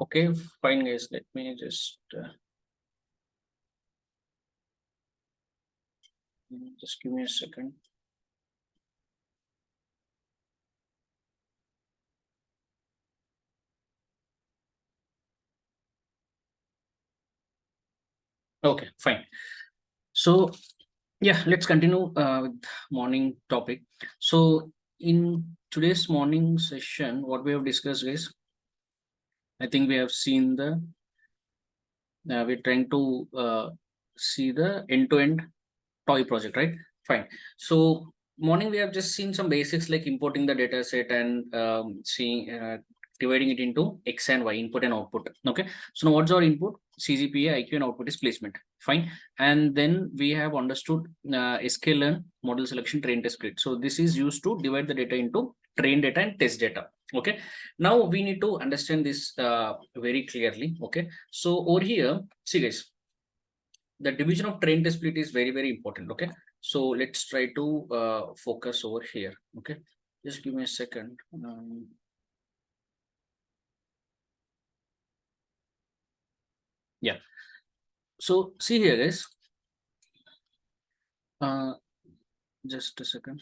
Okay, fine guys, let me just give me a second. Okay, fine. So yeah, let's continue with morning topic. So in today's morning session, what we have discussed is, I think we have seen we're trying to see the end-to-end toy project, right? Fine. So morning we have just seen some basics like importing the data set and seeing dividing it into X and Y, input and output. Okay. So now what's our input? CGPA, IQ, and output is placement. Fine. And then we have understood sklearn, model selection, train test split. So this is used to divide the data into train data and test data. Okay. Now we need to understand this very clearly. Okay. So over here, see guys, the division of train test split is very important. Okay, so let's try to focus over here. Okay, just give me a second. Yeah, so see here guys, uh just a second.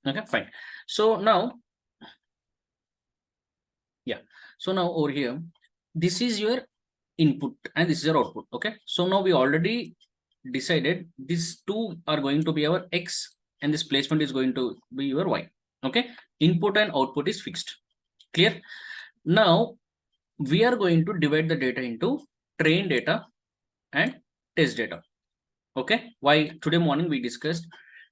Okay, fine. So now, yeah, so now over here, this is your input and this is your output. Okay, so now we already decided these two are going to be our X and this placement is going to be your Y. Okay, input and output is fixed. Clear? Now we are going to divide the data into train data and test data. Okay, why today morning we discussed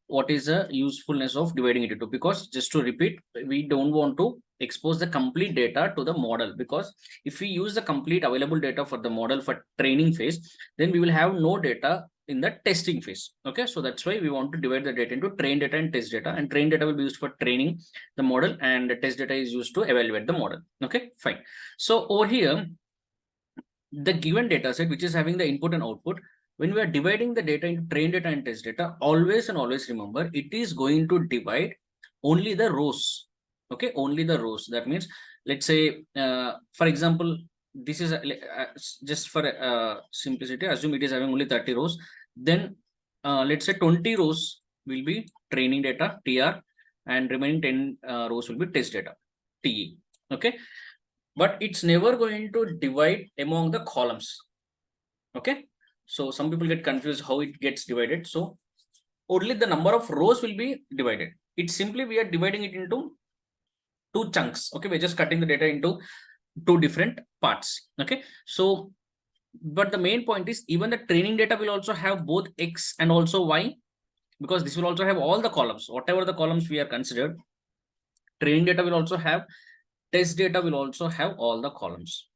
what is the usefulness of dividing it into, because just to repeat, we don't want to expose the complete data to the model, because if we use the complete available data for the model for training phase, then we will have no data in the testing phase. Okay, so that's why we want to divide the data into train data and test data, and train data will be used for training the model and the test data is used to evaluate the model. Okay, fine. So over here, the given data set which is having the input and output, when we are dividing the data into train data and test data, always and always remember it is going to divide only the rows. Okay, only the rows. That means, let's say for example, this is just for simplicity, assume it is having only 30 rows, then let's say 20 rows will be training data, TR, and remaining 10 rows will be test data, TE. Okay, but it's never going to divide among the columns. Okay, so some people get confused how it gets divided. So only the number of rows will be divided. It's simply we are dividing it into two chunks. Okay, we're just cutting the data into two different parts. Okay, so but the main point is, even the training data will also have both X and also Y, because this will also have all the columns, whatever the columns we are considered. Training data will also have, test data will also have all the columns.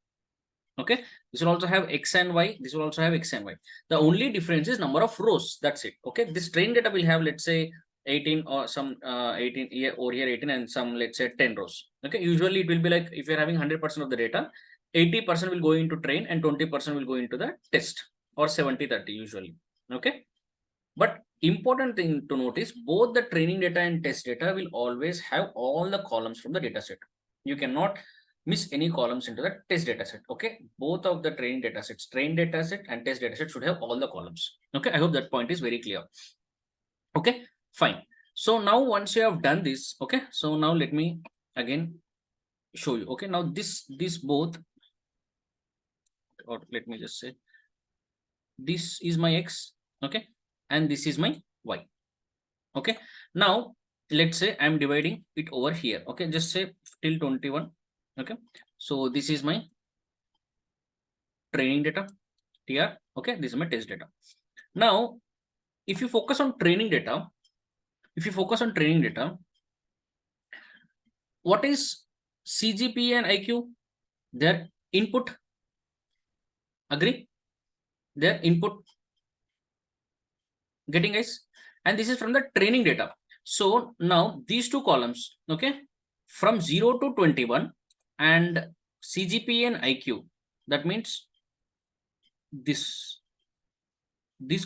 Okay, this will also have X and Y, this will also have X and Y. The only difference is number of rows, that's it. Okay, this train data will have, let's say 18 or some 18 here, over here 18 and some, let's say 10 rows. Okay, usually it will be like, if you're having 100% of the data, 80% will go into train and 20% will go into the test, or 70-30 usually. Okay, but important thing to notice, both the training data and test data will always have all the columns from the data set. You cannot miss any columns into the test data set. Okay, both of the training data sets, train data set and test data set, should have all the columns. Okay, I hope that point is very clear. Okay, fine. So now once you have done this, okay, so now let me again show you. Okay, now this both, or let me just say, this is my X, okay, and this is my Y. Okay, now let's say I'm dividing it over here. Okay, just say till 21. Okay, so this is my training data, TR. Okay, this is my test data. Now if you focus on training data, what is CGPA and IQ? Their input. Agree? Their input. Getting, guys? And this is from the training data. So now these two columns, okay, from 0 to 21, and CGPA and IQ, that means these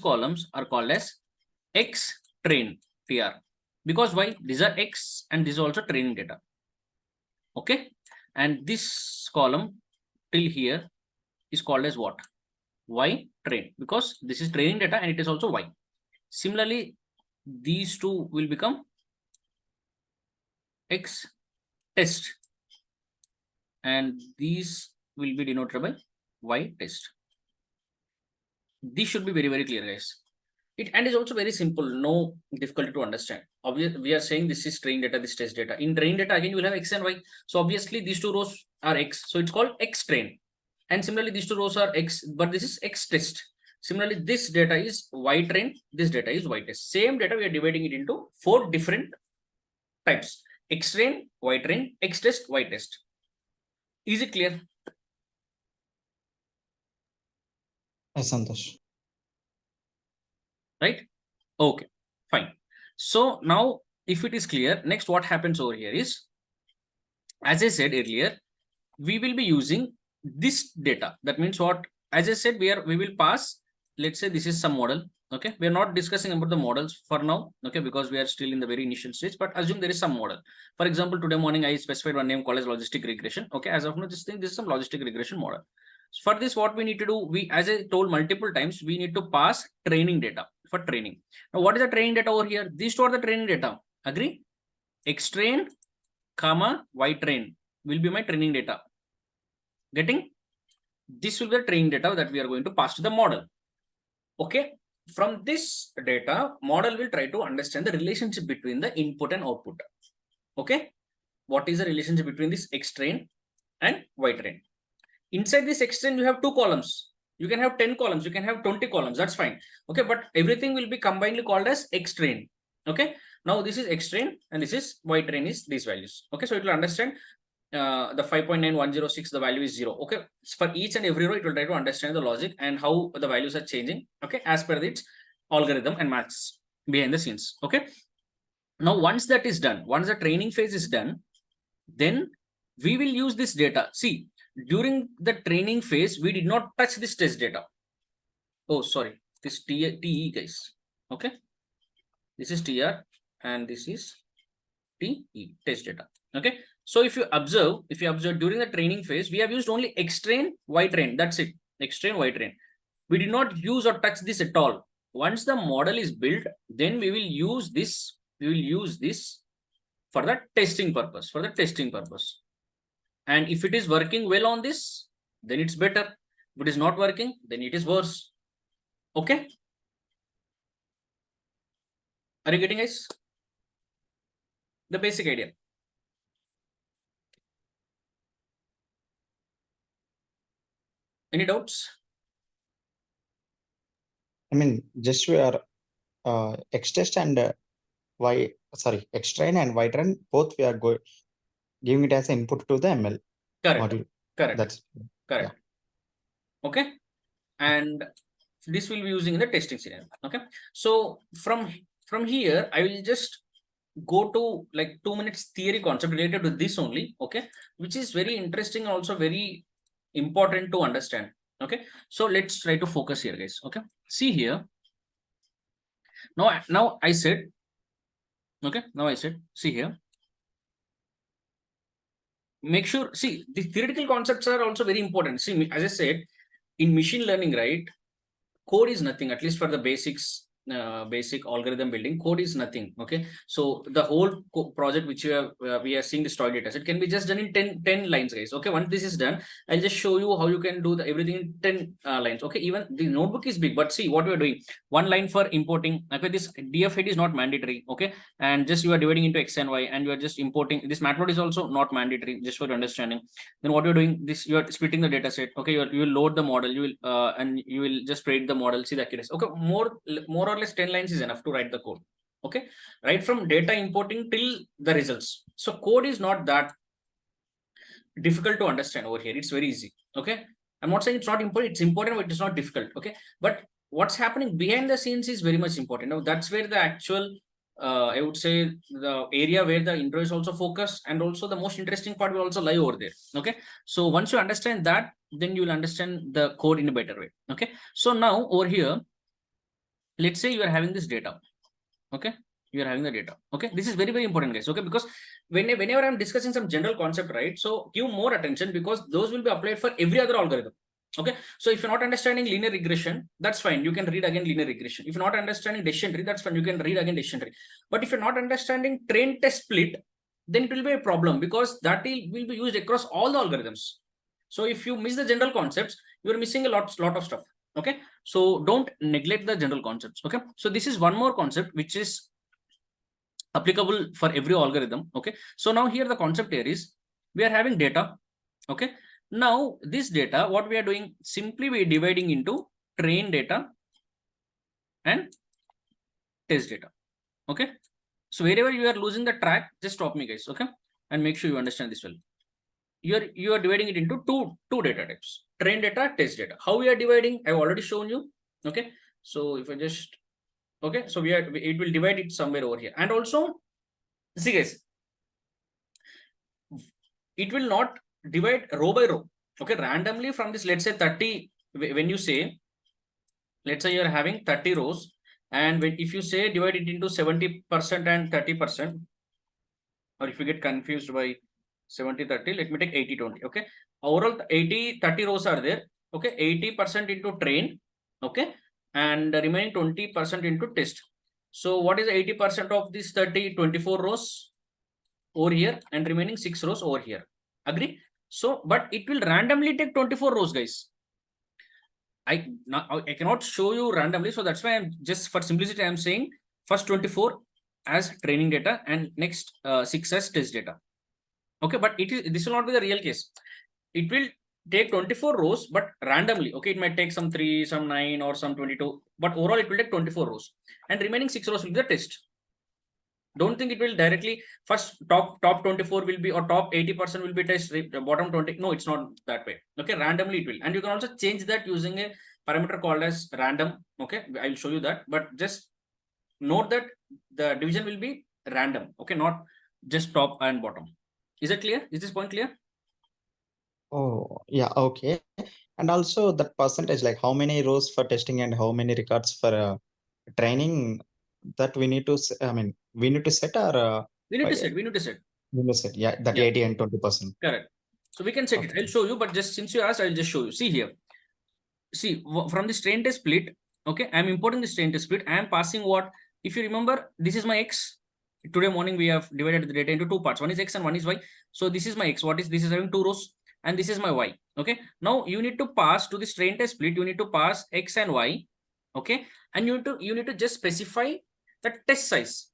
columns are called as X train TR. Because why? These are X and this is also training data. Okay. And this column till here is called as what? Y train, because this is training data and it is also Y. Similarly, these two will become X test and these will be denoted by Y test. This should be very, very clear, guys. And is also very simple, no difficulty to understand. Obviously, we are saying this is training data, this test data. In training data, again, you will have X and Y. So obviously, these two rows are X. So it's called X train. And similarly, these two rows are X, but this is X test. Similarly, this data is Y train, this data is Y test. Same data, we are dividing it into 4 different types. X train, Y train, X test, Y test. Is it clear? Yes, Santosh. Right? Okay, fine. So now, if it is clear, next what happens over here is, as I said earlier, we will be using this data. That means what? As I said, we will pass, let's say this is some model. Okay, we are not discussing about the models for now, okay, because we are still in the very initial stage, but assume there is some model. For example, today morning I specified one name called as logistic regression. Okay, as of now, this is some logistic regression model. For this, what we need to do, we, as I told multiple times, we need to pass training data for training. Now, what is the training data over here? These two are the training data. Agree? X train, comma, Y train will be my training data. Getting? This will be the training data that we are going to pass to the model. Okay. From this data, model will try to understand the relationship between the input and output. Okay. What is the relationship between this X train and Y train? Inside this X train, you have 2 columns. You can have 10 columns. You can have 20 columns. That's fine. Okay. But everything will be combinedly called as X train. Okay. Now this is X train and this is Y train is these values. Okay. So it will understand the 5.9106, the value is 0. Okay. For each and every row, it will try to understand the logic and how the values are changing. Okay. As per its algorithm and maths behind the scenes. Okay. Now, once that is done, once the training phase is done, then we will use this data. See, during the training phase, we did not touch this test data. Oh, sorry, this TE guys. Okay. This is TR and this is TE, test data. Okay. So if you observe during the training phase, we have used only X train, Y train. That's it. X train, Y train. We did not use or touch this at all. Once the model is built, then we will use this. We will use this for the testing purpose. And if it is working well on this, then it's better. If it is not working, then it is worse. Okay. Are you getting, guys? The basic idea. Any doubts? I mean, just we are X test and X train and Y train, both we are giving it as input to the ML module. Correct. That's correct. Yeah. Okay. And this will be using in the testing scenario. Okay. So from here, I will just go to like 2 minutes theory concept related to this only. Okay. Which is very interesting and also very important to understand. Okay. So let's try to focus here, guys. Okay. See here. Now I said, okay. Now I said, see here. Make sure, see, the theoretical concepts are also very important. See, as I said, in machine learning, right, code is nothing, at least for the basics, basic algorithm building, code is nothing. Okay. So the whole project which you have, we are seeing the stored data set can be just done in 10 lines, guys. Okay. Once this is done, I'll just show you how you can do everything in 10 lines. Okay. Even the notebook is big, but see what we are doing. 1 line for importing. Okay. This df head is not mandatory. Okay. And just you are dividing into X and Y and you are just importing. This matplotlib is also not mandatory, just for your understanding. Then what you're doing, this you are splitting the data set. Okay. You will load the model. You will and you will just predict the model, see the accuracy. Okay. More or less 10 lines is enough to write the code. Okay. Right from data importing till the results. So code is not that difficult to understand over here. It's very easy. Okay. I'm not saying it's not important. It's important, but it's not difficult. Okay. But what's happening behind the scenes is very much important. Now that's where the actual I would say the area where the intro is also focused, and also the most interesting part will also lie over there. Okay. So once you understand that, then you will understand the code in a better way. Okay. So now over here, let's say you are having this data. Okay. You are having the data. Okay, this is very, very important, guys. Okay, because whenever I'm discussing some general concept, right? So give more attention because those will be applied for every other algorithm. Okay, so if you're not understanding linear regression, that's fine. You can read again linear regression. If you're not understanding decision tree, that's fine. You can read again decision tree. But if you're not understanding train test split, then it will be a problem because that will be used across all the algorithms. So if you miss the general concepts, you're missing a lot of stuff. Okay, so don't neglect the general concepts. Okay, so this is one more concept which is applicable for every algorithm. Okay, so now here the concept here is we are having data. Okay, now this data, what we are doing, simply we are dividing into train data and test data. Okay, so wherever you are losing the track, just stop me, guys. Okay, and make sure you understand this well. You are dividing it into two data types: train data, test data. How we are dividing, I've already shown you. Okay, so if I just, okay, so it will divide it somewhere over here. And also, see guys, it will not divide row by row. Okay, randomly from this, let's say 30, when you say, let's say you're having 30 rows, and if you say divide it into 70% and 30%, or if you get confused by 70-30, let me take 80-20. Okay, overall 80-30 rows are there. Okay, 80% into train. Okay, and the remaining 20% into test. So what is 80% of this 30? 24 rows over here, and remaining 6 rows over here. Agree? So, but it will randomly take 24 rows, guys. I cannot show you randomly, so that's why I'm just, for simplicity, I'm saying first 24 as training data and next 6 as test data. Okay, but this will not be the real case. It will take 24 rows, but randomly. Okay, it might take some 3, some 9, or some 22, but overall it will take 24 rows, and remaining 6 rows will be the test. Don't think it will directly first top 24 will be, or top 80% will be test, bottom 20. No, it's not that way. Okay, randomly it will, and you can also change that using a parameter called as random. Okay, I'll show you that, but just note that the division will be random. Okay, not just top and bottom. Is it clear? Is this point clear? Oh, yeah, okay. And also that percentage, like how many rows for testing and how many records for training, that we need to, we need to set our. We need to set. We need to set. We need to set, yeah, that 80 and 20%. Correct. So we can set it. I'll show you, but just since you asked, I'll just show you. See here. See, from this train test split, okay, I'm importing this train test split. I am passing what? If you remember, this is my x. Today morning we have divided the data into two parts. One is x and one is y. So this is my x. What is this? Is having 2 rows, and this is my y. Okay. Now you need to pass to this train test split. You need to pass x and y. Okay, and you need to just specify the test size.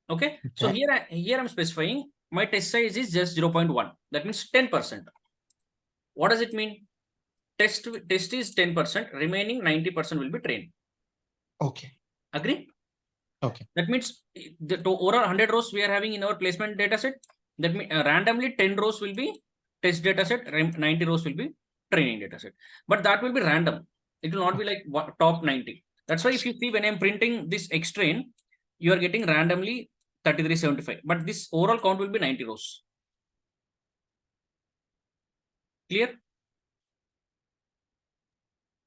Okay. So here I'm specifying my test size is just 0.1. That means 10%. What does it mean? Test is 10%, remaining 90% will be trained. Okay. Agree? Okay. That means the overall 100 rows we are having in our placement data set. That means randomly 10 rows will be test data set, 90 rows will be training data set. But that will be random. It will not be like top 90. That's why if you see when I'm printing this X train, you are getting randomly 3375. But this overall count will be 90 rows. Clear?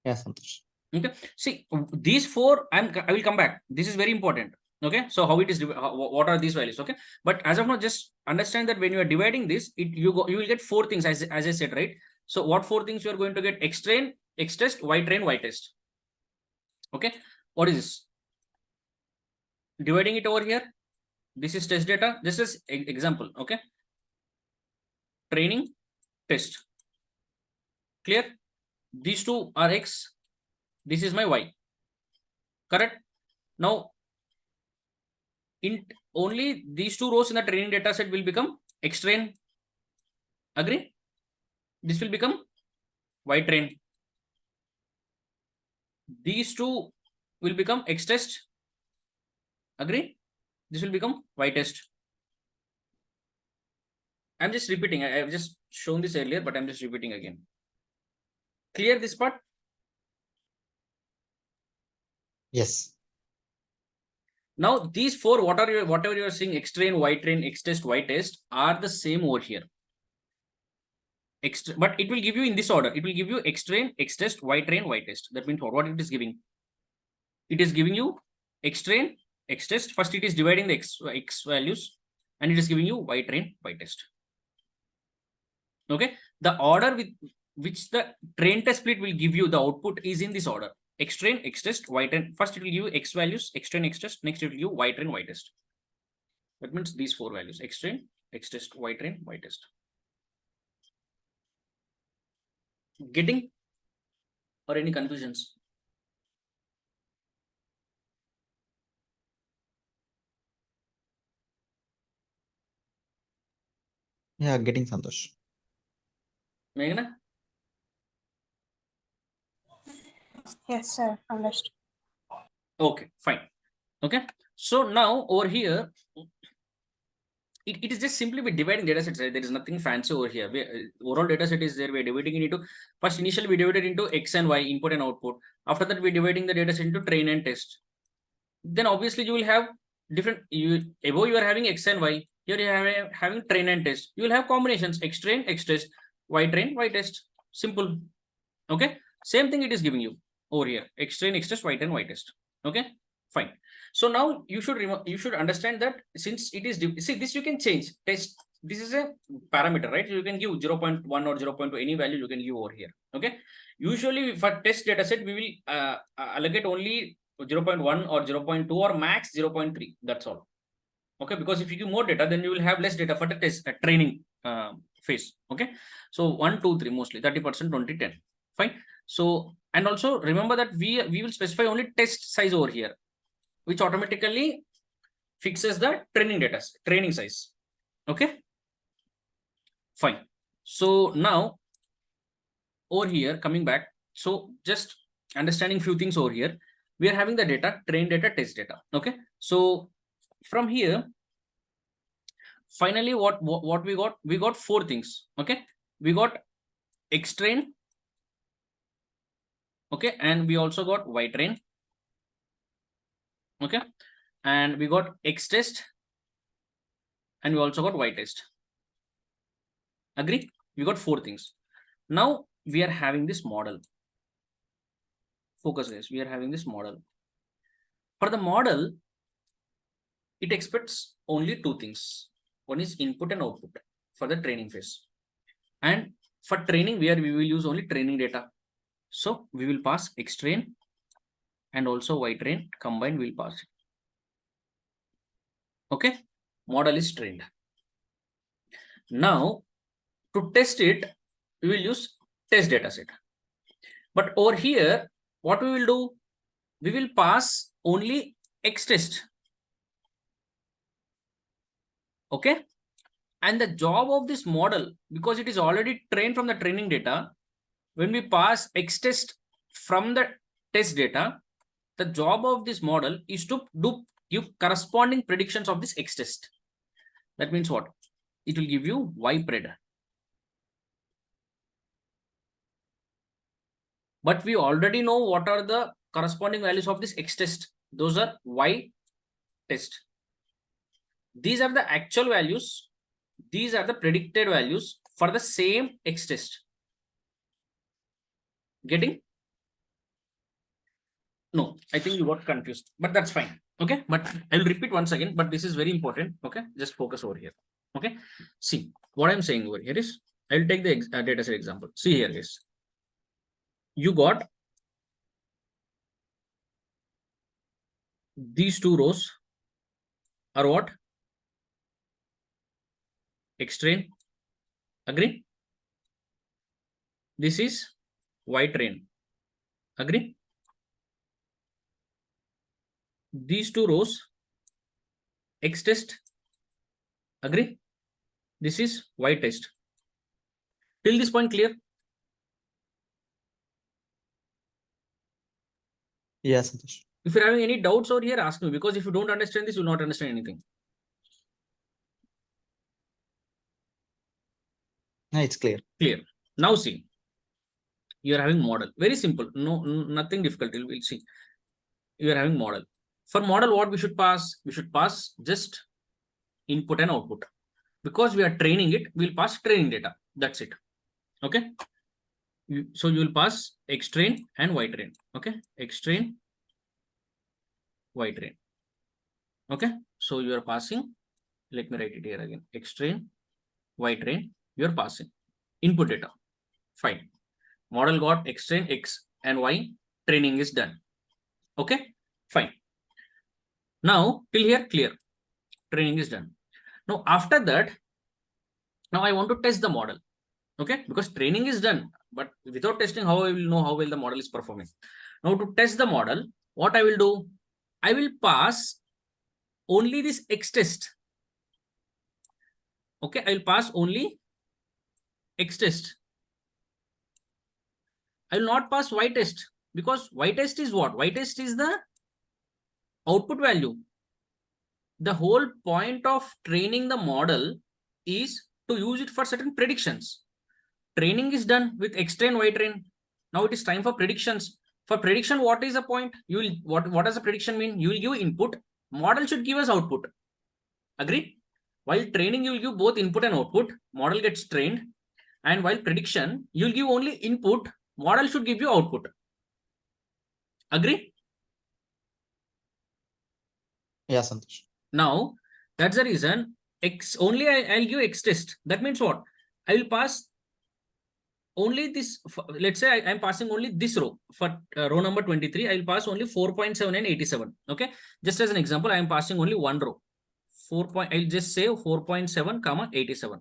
Yeah, Santosh. Okay. See, these 4, I will come back. This is very important. Okay. So how it is, what are these values? Okay. But as of now, just understand that when you are dividing this, you will get 4 things as I said, right? So what 4 things you are going to get? X train, X test, Y train, Y test. Okay. What is this? Dividing it over here. This is test data. This is example. Okay. Training, test. Clear? These 2 are X. This is my Y. Correct? Now, in only these 2 rows in the training data set will become X train. Agree? This will become Y train. These 2 will become X test. Agree? This will become Y test. I'm just repeating. I have just shown this earlier, but I'm just repeating again. Clear this part? Yes. Now these 4, whatever you are seeing, X train, Y train, X test, Y test, are the same over here. But it will give you in this order. It will give you X train, X test, Y train, Y test. That means what it is giving? It is giving you X train, X test. First, it is dividing the X values and it is giving you Y train, Y test. Okay. The order with which the train test split will give you the output is in this order. X train, X test, Y train. First, it will give you X values, X train, X test. Next, it will give you Y train, Y test. That means these 4 values: X train, X test, Y train, Y test. Getting or any confusions? Yeah, getting Santosh. Meghna? Yes, sir. Understood. Okay, fine. Okay. So now over here, it is just simply with dividing data sets, right? There is nothing fancy over here. Overall data set is there. We're dividing it into, first initially we divided into X and Y, input and output. After that, we're dividing the data set into train and test. Then obviously you will have different, above you are having X and Y. Here you are having train and test. You will have combinations: X train, X test, Y train, Y test. Simple. Okay. Same thing it is giving you over here: X train, X test, Y train, Y test. Okay. Fine. So now you should understand that since it is, see, this you can change. Test, this is a parameter, right? You can give 0.1 or 0.2, any value you can give over here. Okay. Usually for test data set, we will allocate only 0.1 or 0.2 or max 0.3. That's all. Okay. Because if you give more data, then you will have less data for the test training phase. Okay. So 1, 2, 3 mostly 30%, 20, 10. Fine. So, and also remember that we will specify only test size over here, which automatically fixes the training size. Okay. Fine. So now over here, coming back, so just understanding few things over here. We are having the data, train data, test data. Okay. So from here, finally, what we got? We got 4 things. Okay. We got X train. Okay. And we also got Y train. Okay. And we got X test. And we also got Y test. Agree? We got 4 things. Now we are having this model. Focus guys, we are having this model. For the model, it expects only 2 things. One is input and output for the training phase. And for training, we will use only training data. So we will pass X train and also Y train combined, we'll pass it. Okay, model is trained. Now to test it, we will use test data set. But over here, what we will do? We will pass only X test. Okay. And the job of this model, because it is already trained from the training data, when we pass X test from the test data, the job of this model is to give corresponding predictions of this X test. That means what? It will give you Y pred. But we already know what are the corresponding values of this X test. Those are Y test. These are the actual values. These are the predicted values for the same X test. Getting? No, I think you got confused, but that's fine. Okay, but I'll repeat once again, but this is very important. Okay, just focus over here. Okay, see what I'm saying over here is, I'll take the data set example. See here is, you got these 2 rows are what? X train. Agree? This is Y train. Agree? These 2 rows X test. Agree? This is Y test. Till this point clear? Yes, Santosh. If you're having any doubts over here, ask me, because if you don't understand this, you will not understand anything. It's clear. Clear. Now see, you are having model. Very simple. No, nothing difficult. We'll see. You are having model. For model, what we should pass? We should pass just input and output. Because we are training it, we'll pass training data. That's it. Okay. So you will pass X train and Y train. Okay. X train, Y train. Okay, so you are passing, let me write it here again, X train, Y train, you are passing input data. Fine. Model got X train, X and Y, training is done. Okay, fine. Now till here clear, training is done. Now after that, now I want to test the model. Okay, because training is done, but without testing, how I will know how well the model is performing? Now to test the model, what I will do, I will pass only this X test. Okay, I will pass only X test. I will not pass Y test, because Y test is what? Y test is the output value. The whole point of training the model is to use it for certain predictions. Training is done with X train, Y train. Now it is time for predictions. For prediction, what is the point? You will what does the prediction mean? You will give input, model should give us output. Agree? While training, you will give both input and output, model gets trained. And while prediction, you will give only input, model should give you output. Agree? Yeah, Santosh. Now, that's the reason X only I'll give X test. That means what? I will pass only this. Let's say I'm passing only this row. For row number 23, I will pass only 4.7 and 87. Okay. Just as an example, I am passing only one row. I'll just say 4.7 comma 87.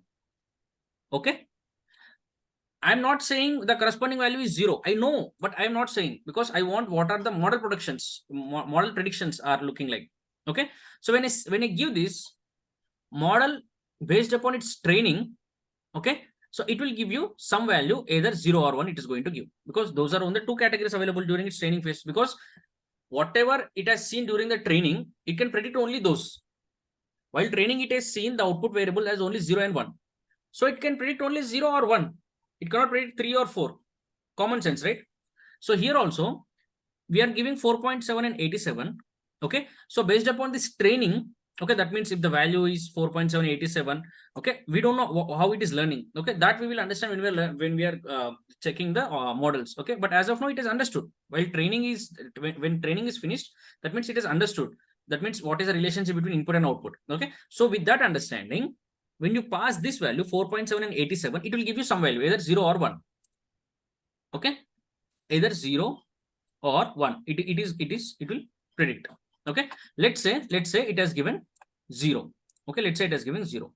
Okay. I'm not saying the corresponding value is 0. I know, but I'm not saying, because I want what are the model predictions are looking like. Okay. So when I give this model based upon its training, okay, so it will give you some value, either 0 or 1 it is going to give, because those are only two categories available during its training phase, because whatever it has seen during the training, it can predict only those. While training, it has seen the output variable as only 0 and 1. So it can predict only 0 or 1. It cannot predict 3 or 4. Common sense, right? So here also, we are giving 4.7 and 87. Okay. So based upon this training, okay, that means if the value is 4.7, 87, okay, we don't know how it is learning. Okay, that we will understand when we are checking the models. Okay, but as of now, it is understood. While training is, when training is finished, that means it is understood. That means what is the relationship between input and output. Okay, so with that understanding, when you pass this value 4.7 and 87, it will give you some value, either 0 or 1. Okay, either 0 or 1. It will predict. Okay, let's say it has given 0. Okay, let's say it has given 0.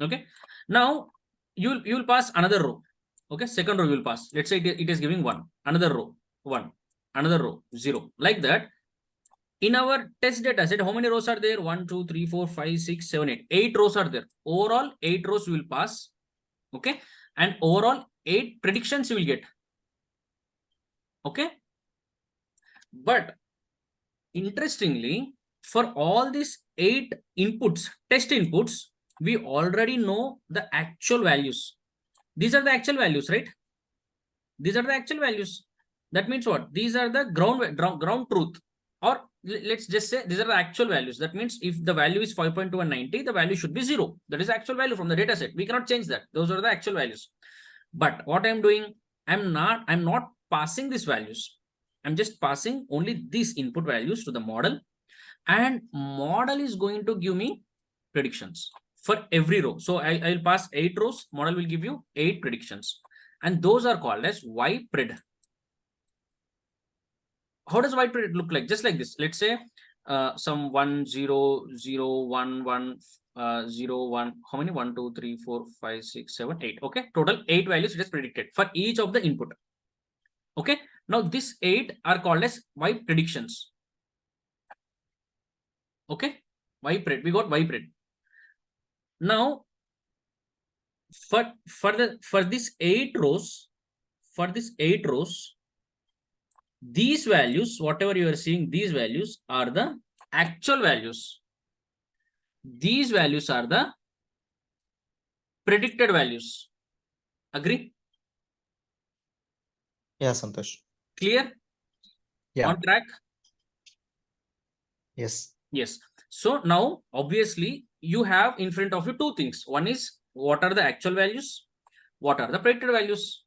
Okay, now you will pass another row. Okay, second row you will pass. Let's say it is giving 1, another row 1, another row 0, like that. In our test data set, how many rows are there? 1, 2, 3, 4, 5, 6, 7, 8. 8 rows are there. Overall 8 rows you will pass. Okay, and overall 8 predictions you will get. Okay, but interestingly, for all these 8 inputs, test inputs, we already know the actual values. These are the actual values, right? These are the actual values. That means what? These are the ground truth. Or let's just say these are the actual values. That means if the value is 5.2 and 90, the value should be 0. That is actual value from the data set. We cannot change that. Those are the actual values. But what I'm doing, I'm not passing these values. I'm just passing only these input values to the model, and model is going to give me predictions for every row. So I'll pass 8 rows, model will give you 8 predictions, and those are called as Y-pred. How does Y-pred look like? Just like this. Let's say some 1 0 0 1 1 0 1. How many? 1 2 3 4 5 6 7 8. Okay, total 8 values it is predicted for each of the input. Okay, now these 8 are called as Y predictions. Okay, Y-pred. We got Y-pred. Now for these 8 rows, these values, whatever you are seeing, these values are the actual values. These values are the predicted values. Agree? Yeah, Santosh. Clear? Yeah. On track? Yes. Yes. So now, obviously, you have in front of you 2 things. One is, what are the actual values? What are the predicted values?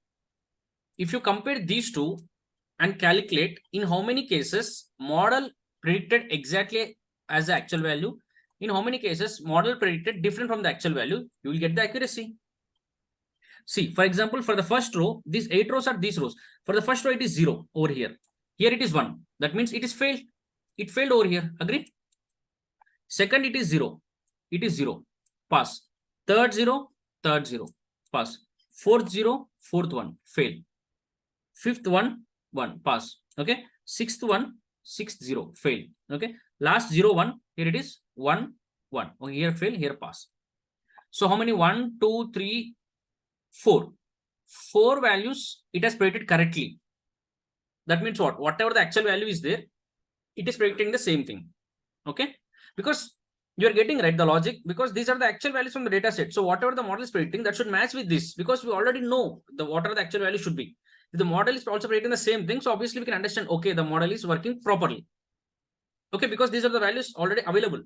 If you compare these two and calculate in how many cases model predicted exactly as the actual value. In how many cases model predicted different from the actual value, you will get the accuracy. See, for example, for the first row, these 8 rows are these rows. For the first row, it is 0 over here. Here it is 1. That means it is failed. It failed over here. Agree? Second, it is 0. It is 0. Pass. Third 0, third 0. Pass. Fourth 0, fourth 1. Fail. Fifth 1, 1. Pass. Okay. Sixth 1, sixth 0. Fail. Okay. Last 0, 1. Here it is 1, 1. Okay, here fail, here pass. So how many? 1, 2, 3, 4. 4 values it has predicted correctly. That means what? Whatever the actual value is there, it is predicting the same thing. Okay. Because you are getting right the logic, because these are the actual values from the data set. So whatever the model is predicting, that should match with this, because we already know whatever the actual value should be. If the model is also predicting the same thing, so obviously we can understand, okay, the model is working properly. Okay, because these are the values already available.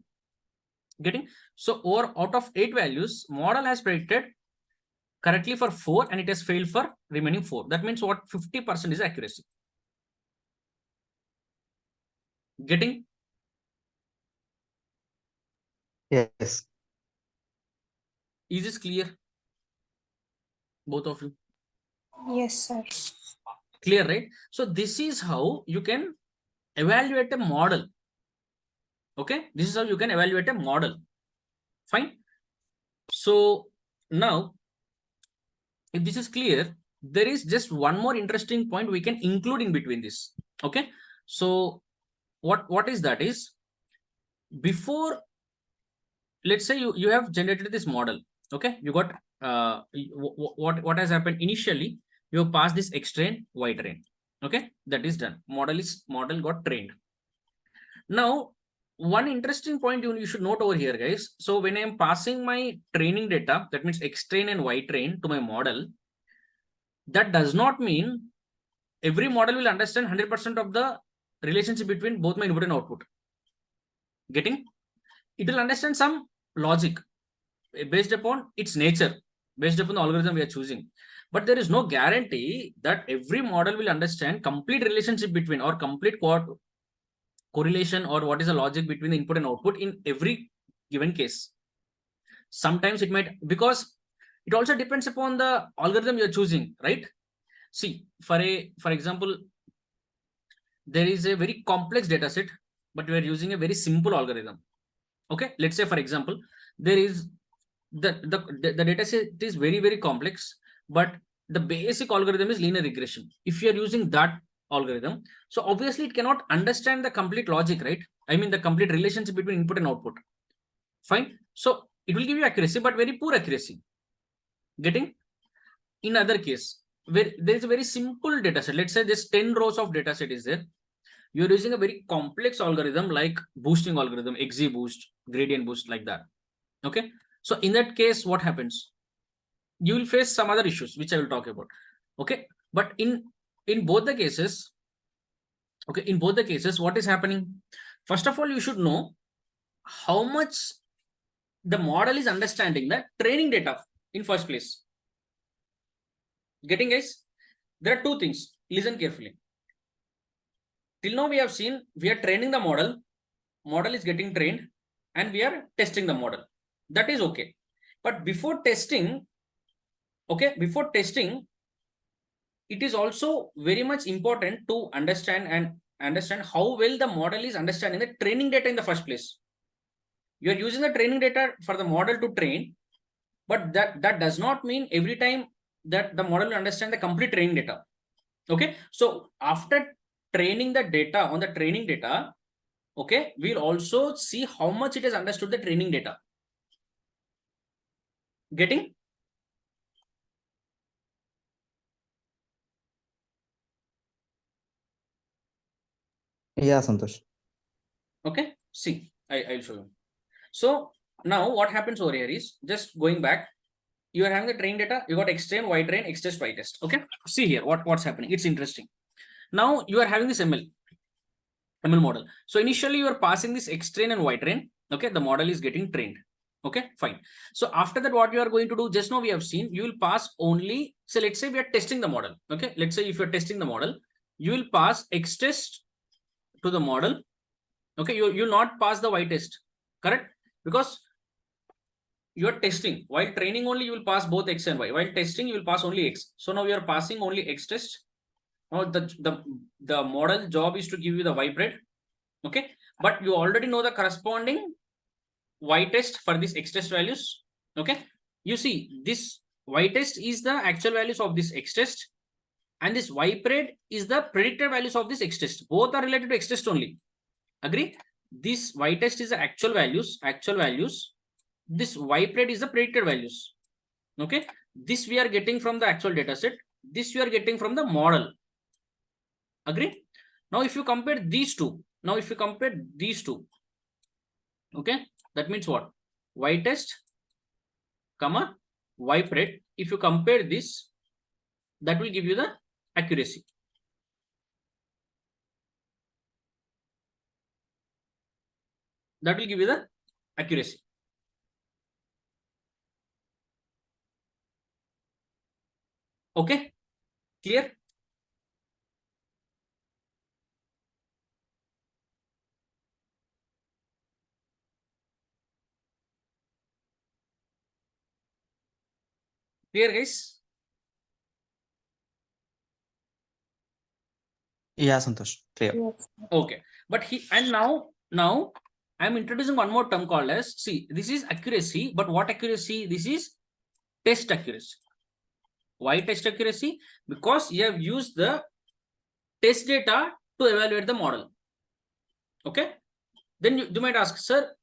Getting? So out of 8 values, model has predicted correctly for 4 and it has failed for remaining 4. That means what? 50% is accuracy. Getting? Yes. Is this clear? Both of you? Yes, sir. Clear, right? So this is how you can evaluate a model. Okay, this is how you can evaluate a model. Fine. So now, if this is clear, there is just one more interesting point we can include in between this. Okay, so what is that is, before, let's say you have generated this model. Okay, you got what has happened initially, you have passed this X train, Y train. Okay, that is done. Model got trained. Now, one interesting point you should note over here, guys. So when I am passing my training data, that means X train and Y train to my model, that does not mean every model will understand 100% of the relationship between both my input and output. Getting? It will understand some logic based upon its nature, based upon the algorithm we are choosing. But there is no guarantee that every model will understand complete relationship between or complete correlation or what is the logic between the input and output in every given case. Sometimes it might, because it also depends upon the algorithm you're choosing, right? See, for example, there is a very complex data set, but we are using a very simple algorithm. Okay, let's say for example, there is the data set is very, very complex, but the basic algorithm is linear regression. If you are using that algorithm, so obviously it cannot understand the complete logic, right? I mean the complete relationship between input and output. Fine. So it will give you accuracy, but very poor accuracy. Getting? In other case, where there is a very simple data set, let's say this 10 rows of data set is there. You're using a very complex algorithm like boosting algorithm, XGBoost, gradient boost, like that. Okay. So in that case, what happens? You will face some other issues, which I will talk about. Okay. But in both the cases, okay, in both the cases, what is happening? First of all, you should know how much the model is understanding the training data in first place. Getting, guys? There are two things. Listen carefully. Till now we have seen we are training the model is getting trained, and we are testing the model. That is okay. But before testing, okay, it is also very much important to understand how well the model is understanding the training data in the first place. You are using the training data for the model to train, but that does not mean every time that the model will understand the complete training data. Okay, so after training the data on the training data, okay, we'll also see how much it has understood the training data. Getting? Yeah, Santosh. Okay, see, I'll show you. So now what happens over here is, just going back, you are having the train data, you got X train, Y train, X test, Y test. Okay, see here what's happening. It's interesting. Now you are having this ML model. So initially you are passing this X train and Y train. Okay, the model is getting trained. Okay, fine. So after that, what you are going to do, just now we have seen, you will pass only, so let's say we are testing the model. Okay, let's say if you're testing the model, you will pass X test to the model. Okay, you not pass the Y test, correct? Because you are testing. While training only, you will pass both X and Y. While testing, you will pass only X. So now you are passing only X test. Now the model job is to give you the Y parade. Okay, but you already know the corresponding Y test for this X test values. Okay, you see this Y test is the actual values of this X test, and this Y parade is the predicted values of this X test. Both are related to X test only. Agree? This Y test is the actual values. This Y parade is the predicted values. Okay, this we are getting from the actual data set. This we are getting from the model. Agree? Now, if you compare these two, okay, that means what? Y test, comma, Y parade. If you compare this, that will give you the accuracy. That will give you the accuracy. Okay, clear? Clear, guys? Yeah, Santosh, clear. Yes. Okay, but now I'm introducing one more term called as, see, this is accuracy, but what accuracy? This is test accuracy. Why test accuracy? Because you have used the test data to evaluate the model. Okay, then you might ask, sir,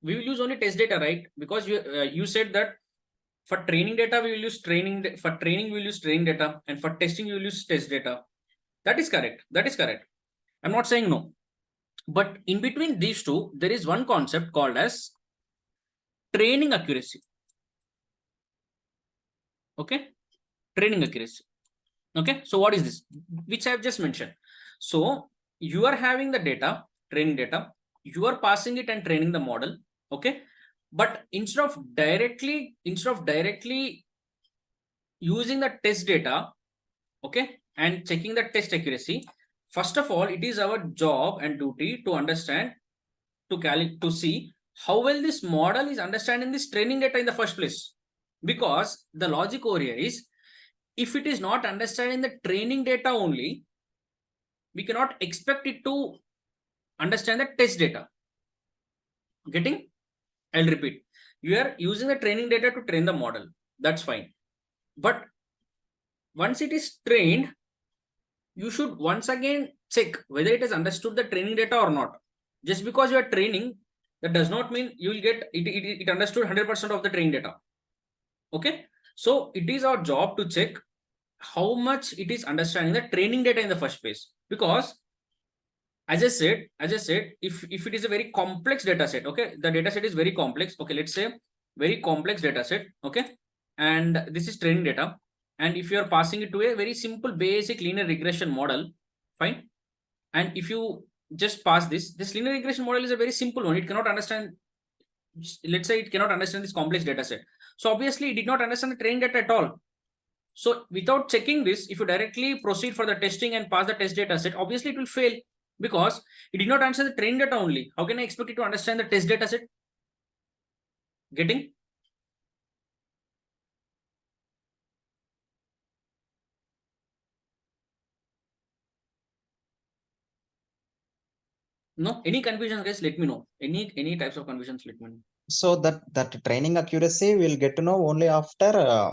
we will use only test data, right? Because you said that for training data we will use training data, and for testing you will use test data. That is correct. I'm not saying no, but in between these two there is one concept called as training accuracy. Okay, training accuracy. Okay, so what is this? Which I have just mentioned. So you are having the data, training data, you are passing it and training the model. Okay, but instead of directly using the test data, okay, and checking the test accuracy, first of all, it is our job and duty to understand, to see how well this model is understanding this training data in the first place. Because the logic over here is, if it is not understanding the training data only, we cannot expect it to understand the test data. Getting? I'll repeat. You are using the training data to train the model. That's fine. But once it is trained, you should once again check whether it has understood the training data or not. Just because you are training, that does not mean you will get it understood 100% of the training data. Okay, so it is our job to check how much it is understanding the training data in the first place. Because as I said, if it is a very complex data set, okay, the data set is very complex. Okay, let's say very complex data set. Okay, and this is training data. And if you are passing it to a very simple basic linear regression model, fine. And if you just pass this linear regression model is a very simple one. It cannot understand, let's say it cannot understand this complex data set. So obviously it did not understand the training data at all. So without checking this, if you directly proceed for the testing and pass the test data set, obviously it will fail, because it did not understand the training data only. How can I expect it to understand the test data set? Getting? No? Any confusions, guys? Let me know. Any types of confusions, let me know. So that training accuracy we'll get to know only after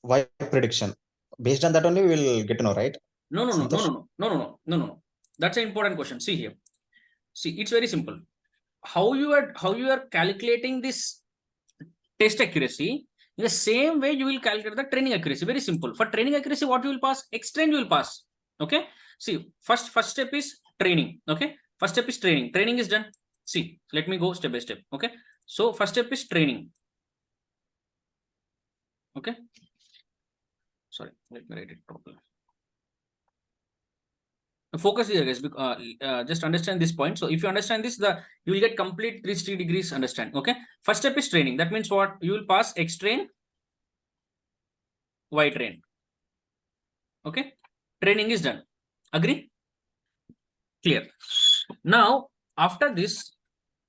Y prediction. Based on that only we'll get to know, right? No. That's an important question. See here. See, it's very simple. How you are calculating this test accuracy, in the same way you will calculate the training accuracy. Very simple. For training accuracy, what you will pass? X-train you will pass. Okay. See, first step is training. Okay. First step is training. Training is done. See, let me go step by step. Okay. So first step is training. Okay. Sorry, let me write it properly. Focus here, guys. Just understand this point. So if you understand this, you will get complete 360 degrees understand. Okay. First step is training. That means what? You will pass X train, Y train. Okay. Training is done. Agree? Clear. Now, after this,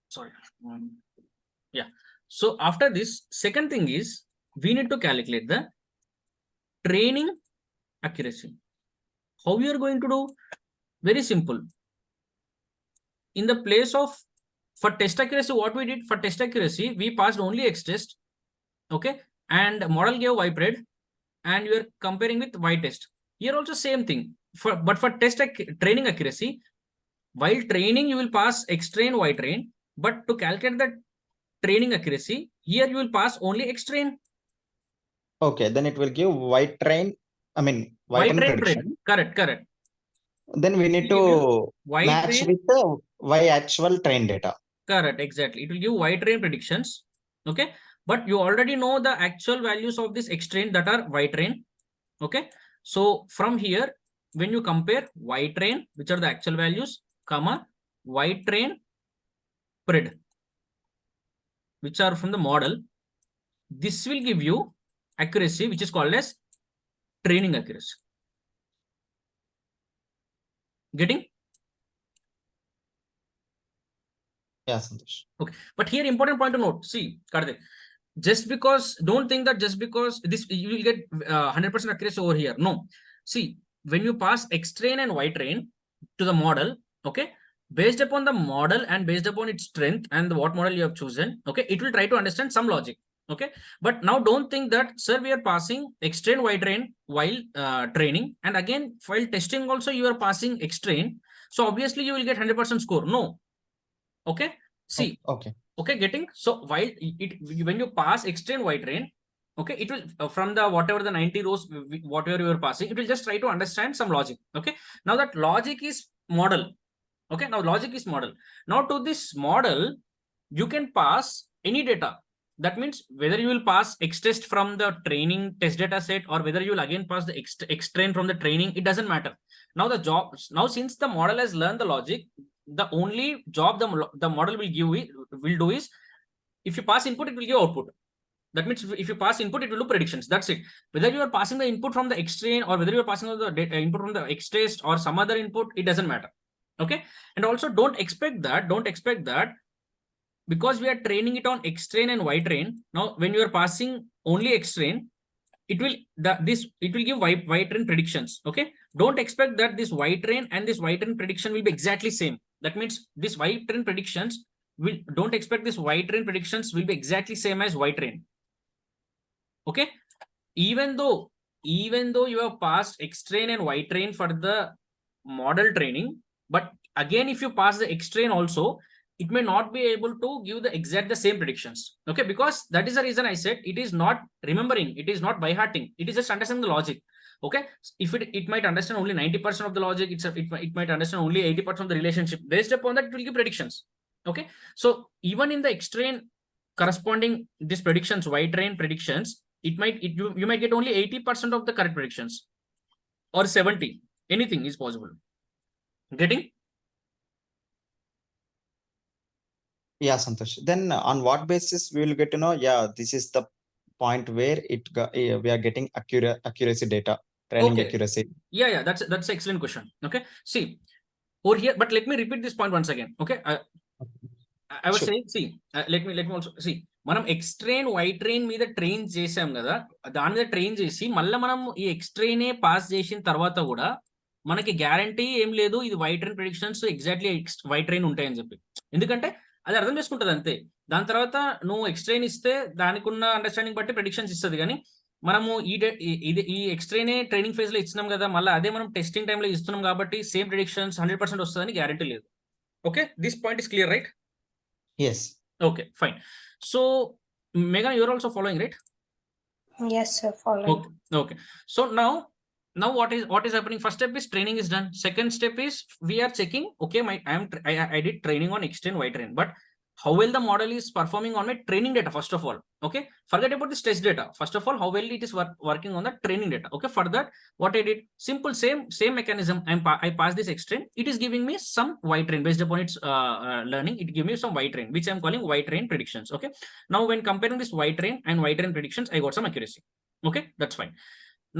sorry. Yeah. So after this, second thing is we need to calculate the training accuracy. How we are going to do? Very simple. In the place of, for test accuracy, what we did for test accuracy, we passed only X test, okay, and model gave Y pred, and you are comparing with Y test. Here also same thing. But for training accuracy, while training you will pass X train, Y train, but to calculate the training accuracy, here you will pass only X train. Okay, then it will give Y train. I mean Y train prediction. Correct. Then we need It will to Y match train. with the Y actual train data. Correct, exactly. It will give Y train predictions. Okay, but you already know the actual values of this X train that are Y train. Okay, so from here, when you compare Y train, which are the actual values, comma Y train pred, which are from the model, this will give you accuracy, which is called as training accuracy. Getting? Yeah, Santosh. Okay, but here important point to note. See, Karthik, just because, don't think that just because this you will get 100% accuracy over here. No, see, when you pass X train and Y train to the model, okay, based upon the model and based upon its strength and what model you have chosen, okay, it will try to understand some logic. Okay, but now don't think that, sir, we are passing X train, Y train while training, and again while testing also you are passing X train, so obviously you will get 100% score. No. Okay, see, Okay. okay, getting? So while when you pass X train, Y train, okay, it will from the whatever the 90 rows, whatever you are passing, it will just try to understand some logic. Okay, now that logic is model. Okay, now logic is model. Now to this model, you can pass any data. That means whether you will pass X test from the training test data set or whether you will again pass the X train from the training, it doesn't matter. Now the job, now since the model has learned the logic, the only job the model will do is, if you pass input, it will give output. That means if you pass input, it will do predictions. That's it. Whether you are passing the input from the X train or whether you are passing the data input from the X test or some other input, it doesn't matter. Okay, and also don't expect that because we are training it on X train and Y train. Now when you are passing only X train, it will give Y train predictions. Okay, don't expect that this Y train and this Y train prediction will be exactly same. That means this Y train predictions don't expect this Y train predictions will be exactly same as Y train. Okay, even though you have passed X train and Y train for the model training, but again if you pass the X train also, it may not be able to give the same predictions. Okay, because that is the reason I said it is not remembering, it is not by hearting, it is just understanding the logic. Okay, if it might understand only 90% of the logic, it might understand only 80% of the relationship. Based upon that, it will give predictions. Okay, so even in the X train corresponding these predictions, Y train predictions, you might get only 80% of the correct predictions or 70. Anything is possible. Getting? Yeah, Santosh. Then on what basis we will get to know? Yeah, this is the point where we are getting accuracy data, training Okay. accuracy. Yeah, that's an excellent question. Okay, see over here, but let me repeat this point once again. Okay, I was saying, see, let me also see. మనం X train why train మీద train చేసాం కదా, దాని మీద train చేసి మళ్ళీ మనం ఈ ఎక్స్ ట్రైనే పాస్ చేసిన తర్వాత కూడా మనకి గ్యారంటీ ఏం లేదు ఇది y train predictions exactly y train ఉంటాయని చెప్పి. ఎందుకంటే అది అర్థం చేసుకుంటుంది అంతే. దాని తర్వాత నువ్వు ఎక్స్ ట్రైన్ ఇస్తే దానికి ఉన్న అండర్స్టాండింగ్ బట్టి ప్రిడిక్షన్స్ ఇస్తుంది. కానీ మనము ఈ ఎక్స్ ట్రైనే ట్రైనింగ్ ఫేజ్ లో ఇచ్చినాం కదా, మళ్ళీ అదే మనం టెస్టింగ్ టైంలో ఇస్తున్నాం కాబట్టి సేమ్ ప్రిడిక్షన్స్ 100% వస్తుందని గ్యారంటీ లేదు. Okay, this point is clear, right? Yes. Okay, fine. So Meghana, you're also following, right? Yes, sir. Following. Okay. So now what is happening? First step is training is done. Second step is we are checking. Okay, I did training on X train, Y train, but how well the model is performing on my training data, first of all. Okay, forget about this test data. First of all, how well it is working on the training data. Okay, for that, what I did, simple, same mechanism. I pass this X train. It is giving me some Y train based upon its learning. It give me some Y train, which I'm calling Y train predictions. Okay, now when comparing this Y train and Y train predictions, I got some accuracy. Okay, that's fine.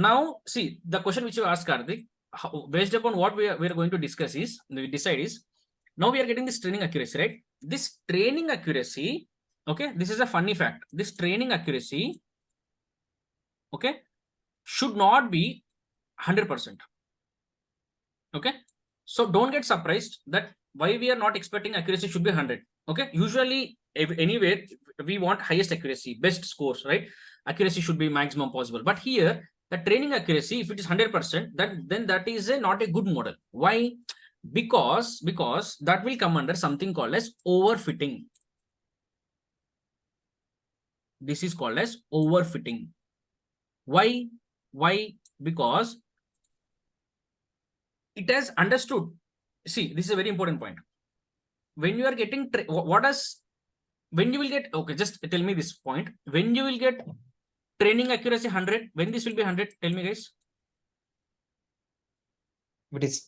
Now see, the question which you asked, Karthik, based upon what we are going to discuss is, we decide is, Now we are getting this training accuracy, right? This training accuracy, okay, this is a funny fact. This training accuracy, okay, should not be 100%. Okay, so don't get surprised that why we are not expecting accuracy should be 100. Okay, usually anywhere we want highest accuracy, best scores, right? Accuracy should be maximum possible, but here the training accuracy, if it is 100%, then that is not a good model. Why? Because that will come under something called as overfitting. This is called as overfitting. Why? Because it has understood. See, this is a very important point. When you are getting when you will get, okay, just tell me this point. When you will get training accuracy 100, when this will be 100? Tell me, guys. It is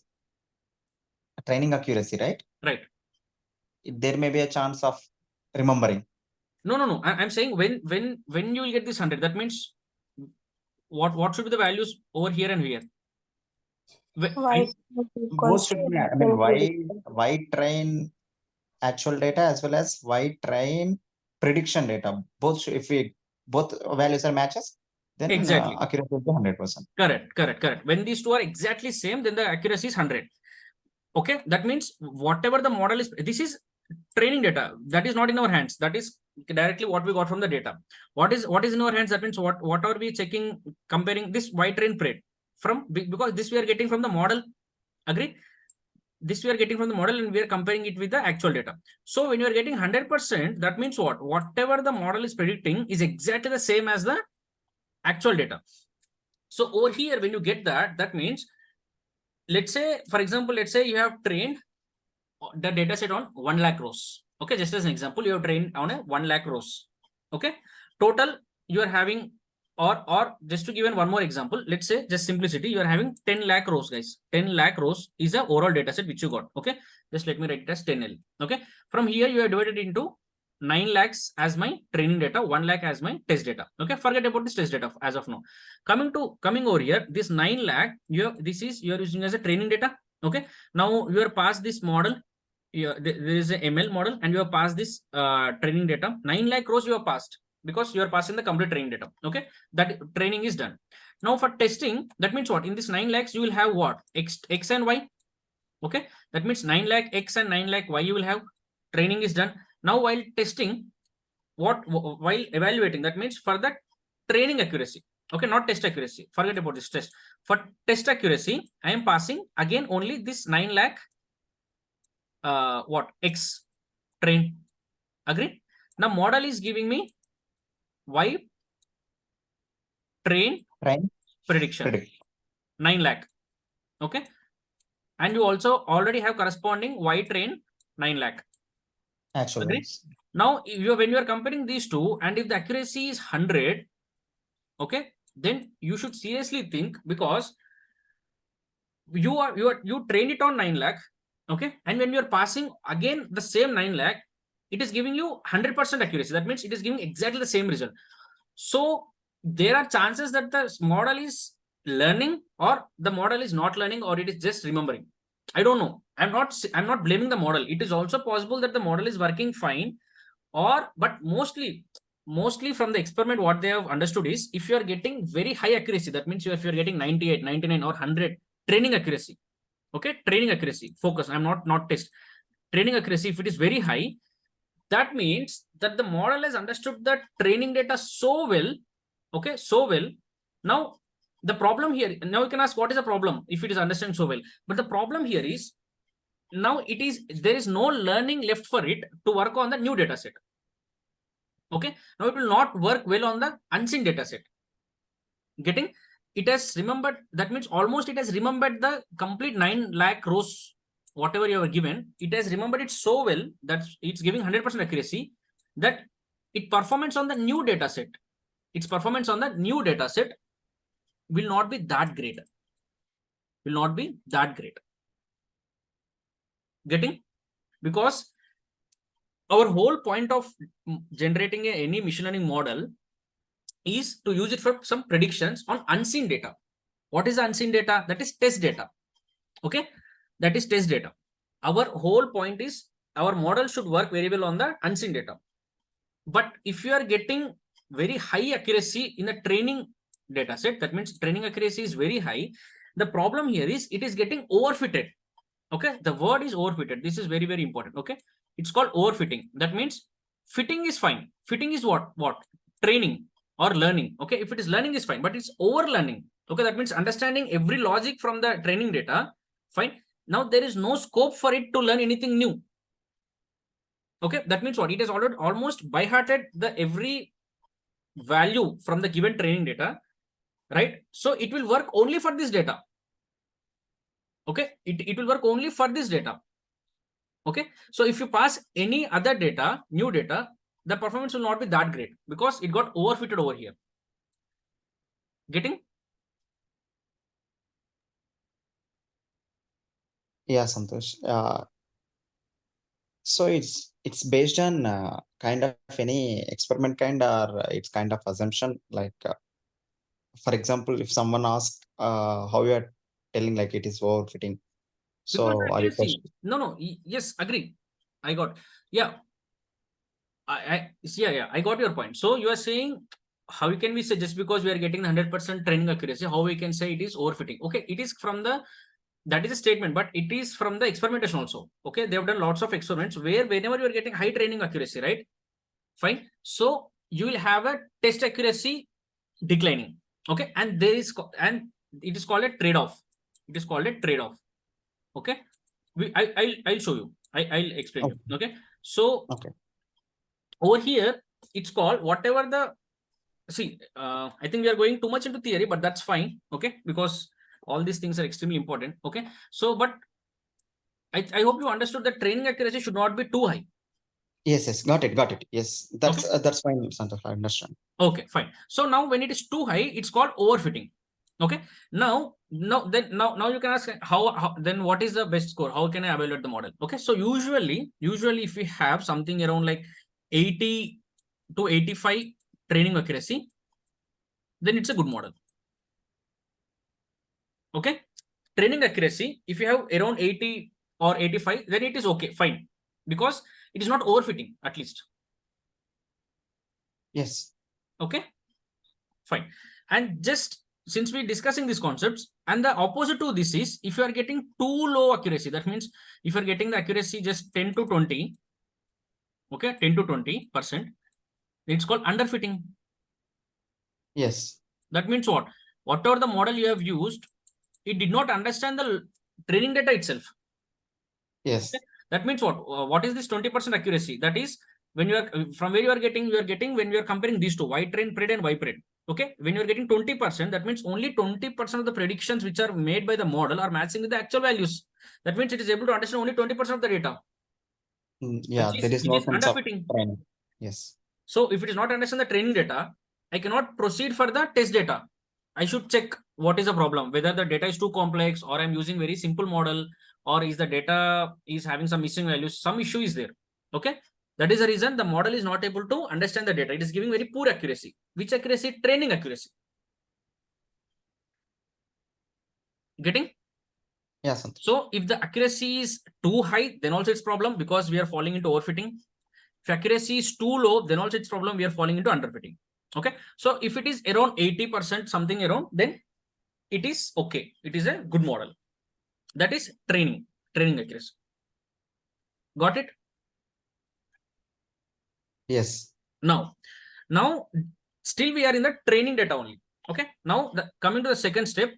training accuracy, right? Right. There may be a chance of remembering. No. I'm saying when you will get this 100, that means what should be the values over here and here? Y Both should be, I mean, Y train actual data as well as Y train prediction data. Both both values are matches, then Exactly. accuracy will be 100%. Correct. When these two are exactly same, then the accuracy is 100. Okay, that means whatever the model is, this is training data. That is not in our hands. That is directly what we got from the data. What is in our hands? That means what are we checking, comparing this Y train pred from, because this we are getting from the model. Agree? This we are getting from the model and we are comparing it with the actual data. So when you are getting 100%, that means what? Whatever the model is predicting is exactly the same as the actual data. So over here, when you get that, that means, let's say, for example, let's say you have trained the data set on 1 lakh rows. Okay, just as an example, you have trained on a 1 lakh rows. Okay, total you are having, or just to give one more example, let's say just simplicity, you are having 10 lakh rows, guys. 10 lakh rows is the overall data set which you got. Okay, just let me write it as 10L. Okay, from here you are divided into 9 lakhs as my training data, 1 lakh as my test data. Okay, forget about this test data as of now. Coming over here, this 9 lakh, you are using as a training data. Okay, now you are passed this model. There is a ML model and you have passed this training data. 9 lakh rows you have passed because you are passing the complete training data. Okay, that training is done. Now for testing, that means what? In this 9 lakhs, you will have what? X and Y. Okay, that means 9 lakh X and 9 lakh Y you will have. Training is done. Now while testing, while evaluating, that means for the training accuracy. Okay, not test accuracy. Forget about this test. For test accuracy, I am passing again only this 9 lakh X train. Agree? Now model is giving me Y train prediction 9 lakh. Okay, and you also already have corresponding Y train 9 lakh. Actually, now when you are comparing these two, and if the accuracy is 100, okay, then you should seriously think, because you train it on 9 lakh. Okay, and when you are passing again the same 9 lakh, it is giving you 100% accuracy. That means it is giving exactly the same result. So there are chances that the model is learning, or the model is not learning, or it is just remembering. I don't know. I'm not blaming the model. It is also possible that the model is working fine, but mostly from the experiment, what they have understood is, if you are getting very high accuracy, that means if you are getting 98, 99 or 100 training accuracy. Okay, training accuracy, focus. I'm not test. Training accuracy, if it is very high, that means that the model has understood the training data so well. Okay, so well. Now the problem here, now you can ask, what is the problem if it is understood so well? But the problem here is, now there is no learning left for it to work on the new data set. Okay, now it will not work well on the unseen data set. Getting? It has remembered, that means almost it has remembered the complete 9 lakh rows, whatever you have given. It has remembered it so well that it's giving 100% accuracy, that its performance on the new data set, will not be that great. Getting? Because our whole point of generating any machine learning model is to use it for some predictions on unseen data. What is unseen data? That is test data. Okay, that is test data. our whole point is our model should work very well on the unseen data. But if you are getting very high accuracy in the training data set, that means training accuracy is very high. The problem here is it is getting overfitted. Okay, the word is overfitted. This is very, very important. Okay, it's called overfitting. That means fitting is fine. Fitting is what? Training or learning. Okay, if it is learning is fine, but it's over learning. Okay, that means understanding every logic from the training data. Fine. Now there is no scope for it to learn anything new. Okay, that means what? It has already almost by hearted the every value from the given training data, right? So it will work only for this data. Okay, it will work only for this data. Okay, so if you pass any other data, new data, the performance will not be that great because it got overfitted over here. Getting? Yeah, Santosh. So it's based on kind of any experiment kind, or it's kind of assumption. Like, for example, if someone asks how you are telling like it is overfitting, Because so are you accuracy. No, yes, agree. I got, yeah. I got your point. So you are saying, how can we say just because we are getting 100% training accuracy, how we can say it is overfitting? Okay, it is from the, that is a statement, but it is from the experimentation also. Okay, they have done lots of experiments where whenever you are getting high training accuracy, right? Fine. So you will have a test accuracy declining. Okay, and there is, and it is called a trade-off. It is called a trade-off. Okay, I'll show you. I'll explain Okay. you. Okay, so Okay. over here it's called whatever the, see, I think we are going too much into theory, but that's fine. Okay, because all these things are extremely important. Okay, so but I hope you understood that training accuracy should not be too high. Yes, got it. Yes, that's fine, Santosh. I understand. Okay, fine. So now when it is too high, it's called overfitting. Okay, now you can ask how then what is the best score? How can I evaluate the model? Okay, so usually if we have something around like 80 to 85 training accuracy, then it's a good model. Okay, training accuracy, if you have around 80 or 85, then it is okay, fine, because it is not overfitting at least. Yes. Okay, fine. And just since we're discussing these concepts, and the opposite to this is if you are getting too low accuracy, that means if you're getting the accuracy just 10 to 20, okay, 10 to 20%, it's called underfitting. Yes. That means what? Whatever the model you have used, it did not understand the training data itself. Yes. Okay? That means what? What is this 20% accuracy? That is when you are from where you are getting when you are comparing these two, Y train pred and Y pred. Okay, when you are getting 20%, that means only 20% of the predictions which are made by the model are matching with the actual values. That means it is able to understand only 20% of the data. Yeah, there is It no is sense of underfitting. training. Yes. So if it is not understand the training data, I cannot proceed for the test data. I should check what is the problem, whether the data is too complex or I'm using very simple model, or is the data is having some missing values, some issue is there. Okay, that is the reason the model is not able to understand the data. It is giving very poor accuracy. Which accuracy? Training accuracy. Getting? Yeah, Santosh. So if the accuracy is too high, then also it's problem because we are falling into overfitting. If accuracy is too low, then also it's problem, we are falling into underfitting. Okay, so if it is around 80%, something around, then it is okay. It is a good model. That is training accuracy. Got it? Yes. Now still we are in the training data only. Okay, now coming to the second step.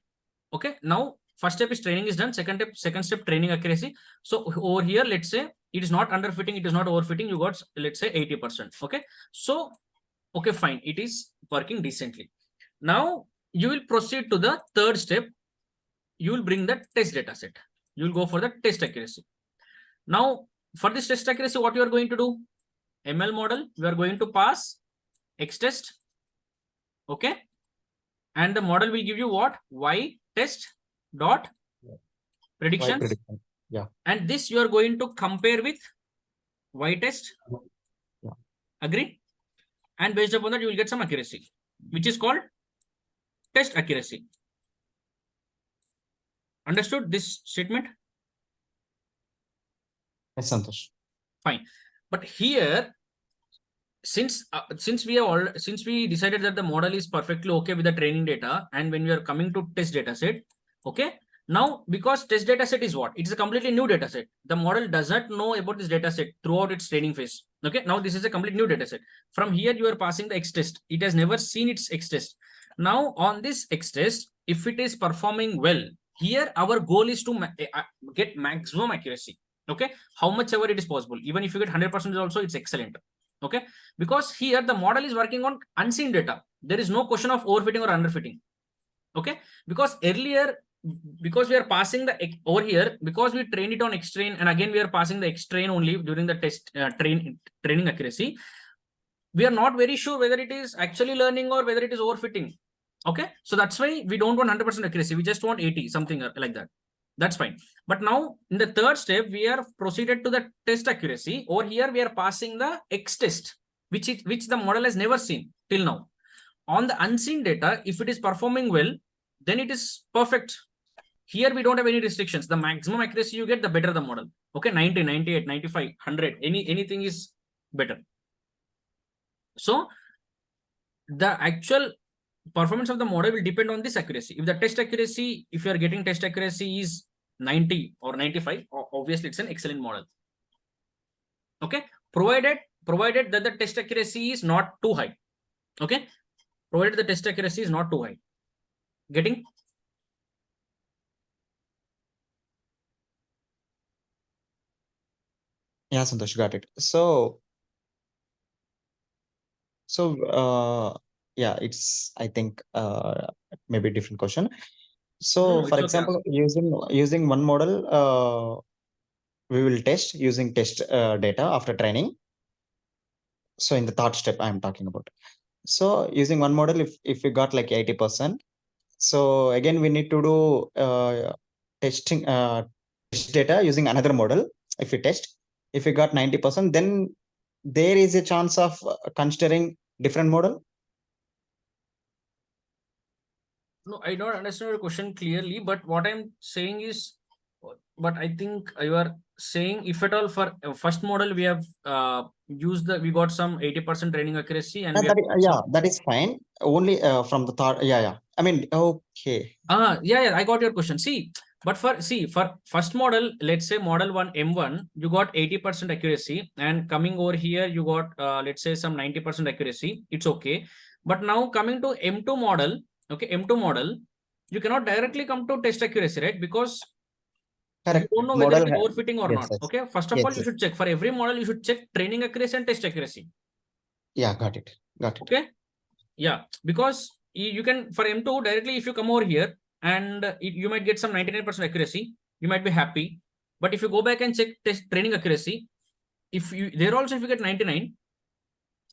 Okay, now first step is training is done. Second step training accuracy. So over here, let's say it is not underfitting, it is not overfitting. You got, let's say 80%. Okay, so okay, fine, it is working decently. Now you will proceed to the third step. You will bring the test data set. You will go for the test accuracy. Now for this test accuracy, what you are going to do? ML model, we are going to pass X test. Okay, and the model will give you what? Y test dot predictions. Prediction. Yeah. And this you are going to compare with Y test. Yeah. Agree? And based upon that, you will get some accuracy, which is called test accuracy. Understood this statement? Yes, Santosh. Fine. But here, since we decided that the model is perfectly okay with the training data, and when we are coming to test data set, okay, now because test data set is what? It's a completely new data set. The model does not know about this data set throughout its training phase. Okay, now this is a complete new data set. From here, you are passing the X test. It has never seen its X test. Now on this X test, if it is performing well, here our goal is to get maximum accuracy. Okay, how much ever it is possible. Even if you get 100% also, it's excellent. Okay, because here the model is working on unseen data. There is no question of overfitting or underfitting. Okay, because earlier, because we are passing the over here, because we trained it on X-train, and again we are passing the X-train only during the test training accuracy. We are not very sure whether it is actually learning or whether it is overfitting. Okay, so that's why we don't want 100% accuracy. We just want 80, something like that. That's fine. But now in the third step, we are proceeded to the test accuracy. Over here, we are passing the X test, which the model has never seen till now. On the unseen data, if it is performing well, then it is perfect. Here we don't have any restrictions. The maximum accuracy you get, the better the model. Okay, 90, 98, 95, 100, anything is better. So the actual performance of the model will depend on this accuracy. If the test accuracy, if you are getting test accuracy is 90 or 95, obviously it's an excellent model. Okay, provided that the test accuracy is not too high. Okay, provided the test accuracy is not too high. Getting? Yeah, Santosh, got it. So yeah, it's, I think, maybe a different question. So No, for it's okay. example, using one model, we will test using test data after training. So in the third step, I'm talking about. So using one model, if we got like 80%, so again we need to do testing test data using another model. If we test, if we got 90%, then there is a chance of considering different model. No, I don't understand your question clearly, but what I'm saying is, but I think you are saying if at all for first model we have we got some 80% training accuracy, and we That is fine. Only from the third. Yeah. I mean, okay. Yeah, I got your question. See, but for first model, let's say model 1 M1, you got 80% accuracy, and coming over here, you got let's say some 90% accuracy. It's okay. But now coming to M2 model, okay, M2 model, you cannot directly come to test accuracy, right? Because Correct. you don't know whether Model it is overfitting or yes, not. yes. Okay, first of Yes, all, you yes. should check for every model. You should check training accuracy and test accuracy. Yeah, got it. Okay, yeah, because you can for M2 directly, if you come over here and you might get some 99% accuracy, you might be happy. But if you go back and check test training accuracy, if you there also if you get 99,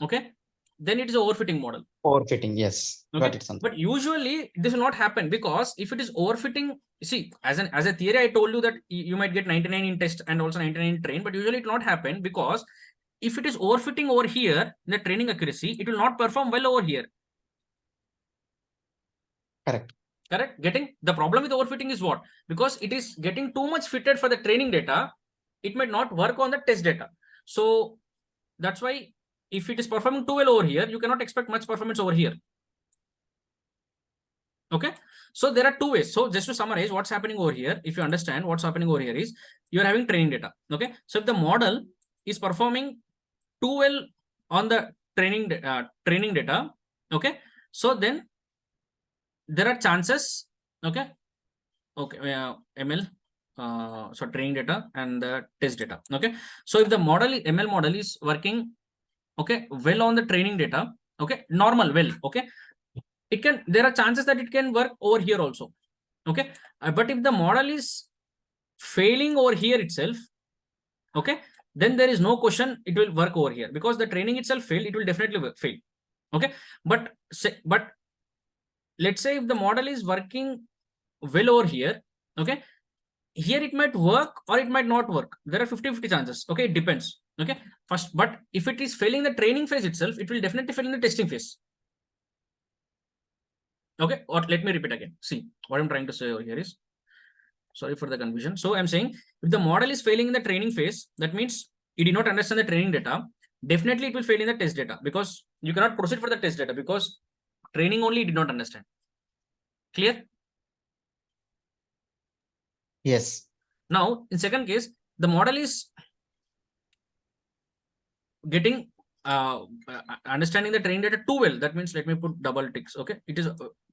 okay, then it is overfitting model. Overfitting, yes. Okay, Got it, Santosh. but usually this will not happen, because if it is overfitting, see, as a theory, I told you that you might get 99 in test and also 99 in train, but usually it will not happen, because if it is overfitting over here in the training accuracy, it will not perform well over here. Correct. Getting the problem with overfitting is what? Because it is getting too much fitted for the training data, it might not work on the test data. So that's why if it is performing too well over here, you cannot expect much performance over here. Okay, so there are two ways. So just to summarize what's happening over here, if you understand what's happening over here is you're having training data. Okay, so if the model is performing too well on the training data, okay, so then there are chances. Okay, ML, so training data and the test data. Okay, so if the ML model is working, okay, well on the training data, okay, normal, well, okay, there are chances that it can work over here also. Okay, but if the model is failing over here itself, okay, then there is no question it will work over here, because the training itself failed, it will definitely fail. Okay, but let's say if the model is working well over here, okay, here it might work or it might not work. There are 50-50 chances. Okay, it depends. Okay, first, but if it is failing the training phase itself, it will definitely fail in the testing phase. Okay, or let me repeat again. See, what I'm trying to say over here is, Sorry for the confusion. So I'm saying if the model is failing in the training phase, that means it did not understand the training data. Definitely it will fail in the test data, because you cannot proceed for the test data because training only did not understand. Clear? Yes. Now, in second case, the model is getting understanding the training data too well. That means, let me put double ticks. Okay, it is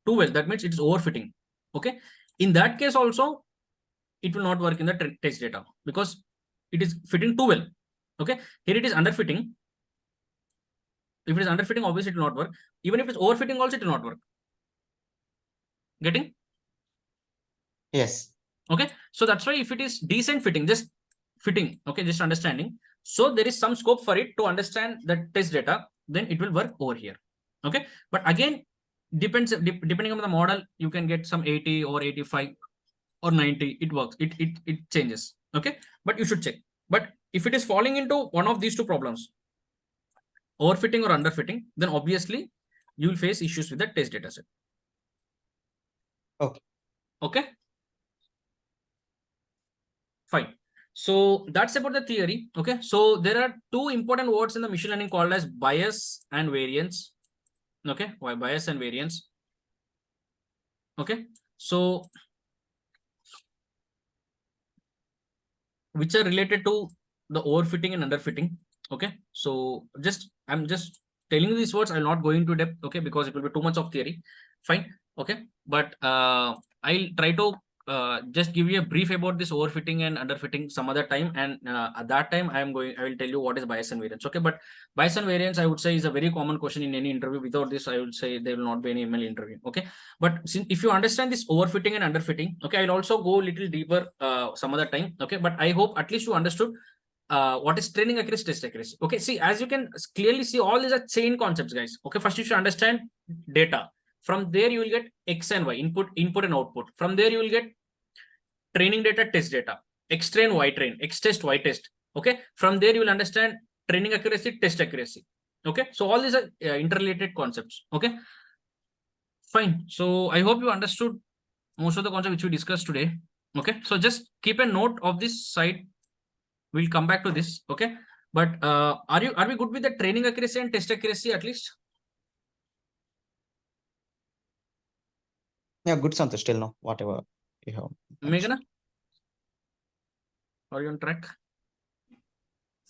too well. That means it is overfitting. Okay, in that case also, it will not work in the test data because it is fitting too well. Okay, here it is underfitting. If it is underfitting, obviously it will not work. Even if it's overfitting, also it will not work. Getting? Yes. Okay, so that's why if it is decent fitting, just fitting, okay, just understanding, so there is some scope for it to understand the test data, then it will work over here. Okay, but again, depends, depending on the model, you can get some 80 or 85 or 90. It works, it changes. Okay, but you should check. But if it is falling into one of these two problems, overfitting or underfitting, then obviously you will face issues with the test data set. Okay. Okay, fine. So that's about the theory. Okay, so there are two important words in the machine learning called as bias and variance. Okay, why bias and variance? Okay, so which are related to the overfitting and underfitting. Okay, so I'm just telling you these words. I'll not go into depth. Okay, because it will be too much of theory. Fine. Okay, but I'll try to just give you a brief about this overfitting and underfitting some other time, and at that time I will tell you what is bias and variance. Okay, but bias and variance, I would say, is a very common question in any interview. Without this, I would say there will not be any ML interview. Okay, but if you understand this overfitting and underfitting, okay, I'll also go a little deeper some other time. Okay, but I hope at least you understood what is training accuracy, test accuracy. Okay, see, as you can clearly see, all these are chain concepts, guys. Okay, first you should understand data. From there you will get X and Y, input and output. From there you will get training data, test data, X train, Y train, X test, Y test. Okay, from there you will understand training accuracy, test accuracy. Okay, so all these are interrelated concepts. Okay, fine. So I hope you understood most of the concepts which we discussed today. Okay, so just keep a note of this side. We'll come back to this. Okay, but are we good with the training accuracy and test accuracy at least? Yeah, good, Santosh. Still no, whatever you have. Meghana, are you on track?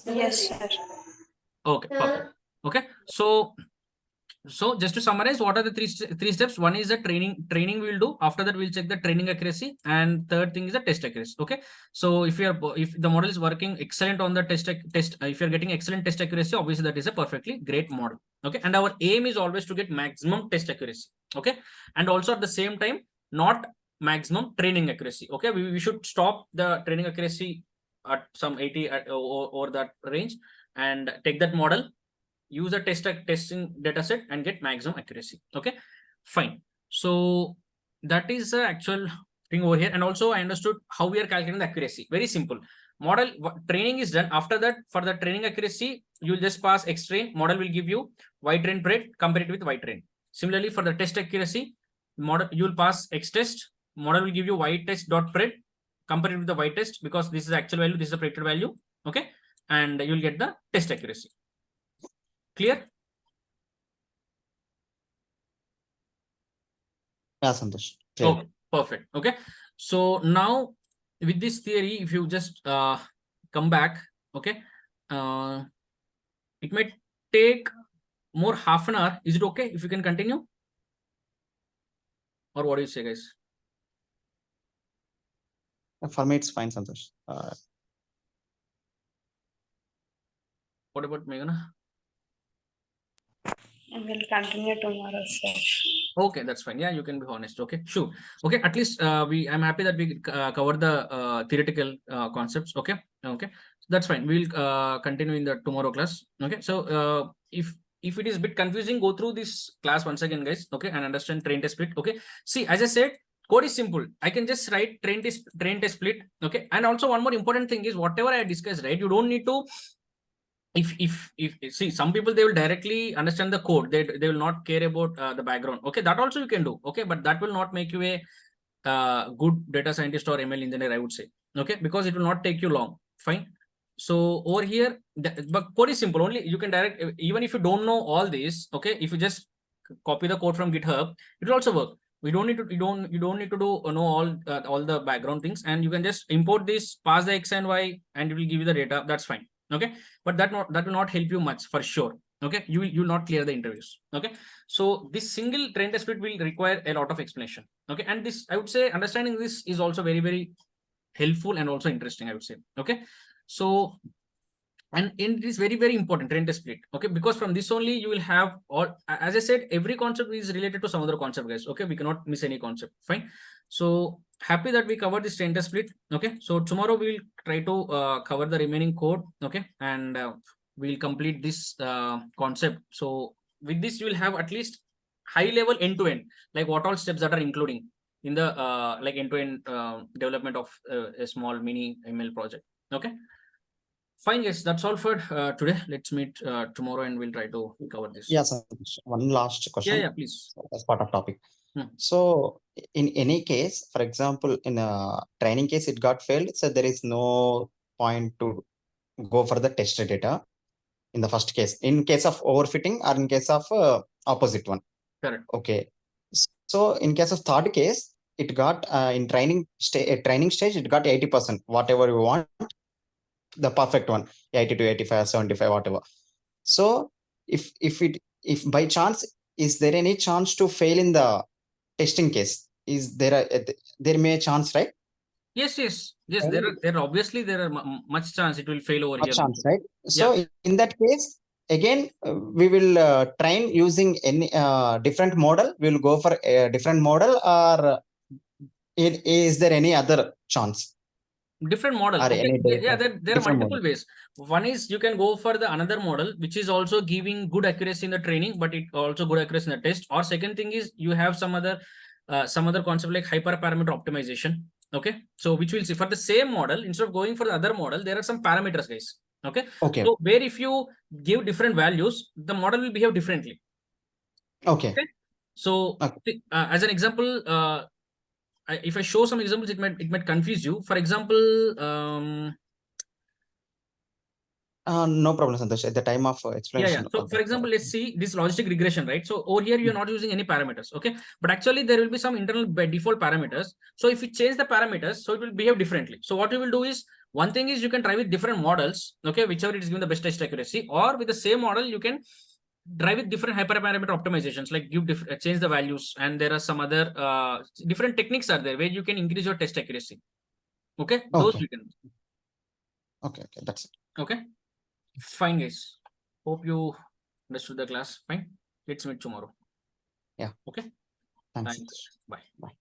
Yes, sir. Okay, perfect. Okay, so just to summarize, what are the three steps? One is the training we'll do. After that, we'll check the training accuracy, and third thing is the test accuracy. Okay, so if the model is working excellent on the test, if you're getting excellent test accuracy, obviously that is a perfectly great model. Okay, and our aim is always to get maximum test accuracy. Okay, and also at the same time, not maximum training accuracy. Okay, we should stop the training accuracy at some 80 or that range, and take that model, use a testing data set, and get maximum accuracy. Okay, fine. So that is the actual thing over here. And also I understood how we are calculating the accuracy. Very simple. Model training is done. After that, for the training accuracy, you will just pass X train. Model will give you Y train pred, compare it with Y train. Similarly, for the test accuracy, model you will pass X test. Model will give you Y test dot pred, compare it with the Y test, because this is the actual value, this is the predicted value. Okay, and you will get the test accuracy. Clear? Yeah, Santosh. Clear. Okay, perfect. Okay, so now with this theory, if you just come back, okay, it might take more half an hour. Is it okay if you can continue, or what do you say, guys? For me, it's fine, Santosh. What about Meghana? We'll continue tomorrow, sir. Okay, that's fine. Yeah, you can be honest. Okay, sure. Okay, at least I'm happy that we cover the theoretical concepts. Okay, okay, that's fine. We'll continue in the tomorrow class. Okay, so if it is a bit confusing, go through this class once again, guys. Okay, and understand train test split. Okay, see, as I said, code is simple. I can just write train test split. Okay, and also one more important thing is, whatever I discussed, right, you don't need to, if see, some people, they will directly understand the code, they will not care about the background. Okay, that also you can do. Okay, but that will not make you a good data scientist or ML engineer, I would say. Okay, because it will not take you long. Fine. So over here, but code is simple. Only you can direct, even if you don't know all this. Okay, if you just copy the code from GitHub, it will also work. We don't need to, you don't need to do know all the background things, and you can just import this, pass the X and Y, and it will give you the data. That's fine. Okay, but that will not help you much for sure. Okay, you will not clear the interviews. Okay, so this single train test split will require a lot of explanation. Okay, and this, I would say, understanding this is also very, very helpful and also interesting, I would say. Okay, so, and it is very, very important, train test split. Okay, because from this only you will have all, as I said, every concept is related to some other concept, guys. Okay, we cannot miss any concept. Fine. So happy that we covered this train test split. Okay, so tomorrow we will try to cover the remaining code. Okay, and we'll complete this concept. So with this, you will have at least high level end to end, like what all steps that are including in the like end to end development of a small mini ML project. Okay, fine, guys, that's all for today. Let's meet tomorrow and we'll try to cover this. Yeah, sir. One last Yeah, question yeah, please. as part of topic. Hmm. So in any case, for example, in a training case, it got failed. So there is no point to go for the test data in the first case, in case of overfitting or in case of opposite one. Correct. Okay. So in case of third case, it got in training stage, it got 80%, whatever you want, the perfect one, 80 to 85, 75, whatever. So if by chance, is there any chance to fail in the testing case? Is there there may a chance, right? Yes. Fail. There obviously there are much chance it will fail over A here. chance, right? So in that case, again, we will train using any different model. We will go for a different model, or is there any other chance? Different model. Or Okay. any Yeah, data? there are Different multiple model. ways. One is you can go for the another model, which is also giving good accuracy in the training, but it also good accuracy in the test. Or second thing is you have some other concept like hyperparameter optimization. Okay, so which will see for the same model, instead of going for the other model, there are some parameters, guys. Okay. Okay. So where if you give different values, the model will behave differently. Okay. So Okay. as an example, if I show some examples, it might confuse you. For example, No problem, Santosh. At the time of explanation. So for example, let's see this logistic regression, right? So over here, you're not using any parameters. Okay, but actually there will be some internal by default parameters. So if you change the parameters, so it will behave differently. So what you will do is, one thing is you can try with different models. Okay, whichever it is giving the best test accuracy, or with the same model, you can drive with different hyperparameter optimizations, like give change the values, and there are some other different techniques are there where you can increase your test accuracy. Okay, those Okay. you can. Okay, that's it. Okay, fine, guys. Hope you understood the class. Fine. Let's meet tomorrow. Yeah. Okay. Thanks. Thanks. Bye. Bye.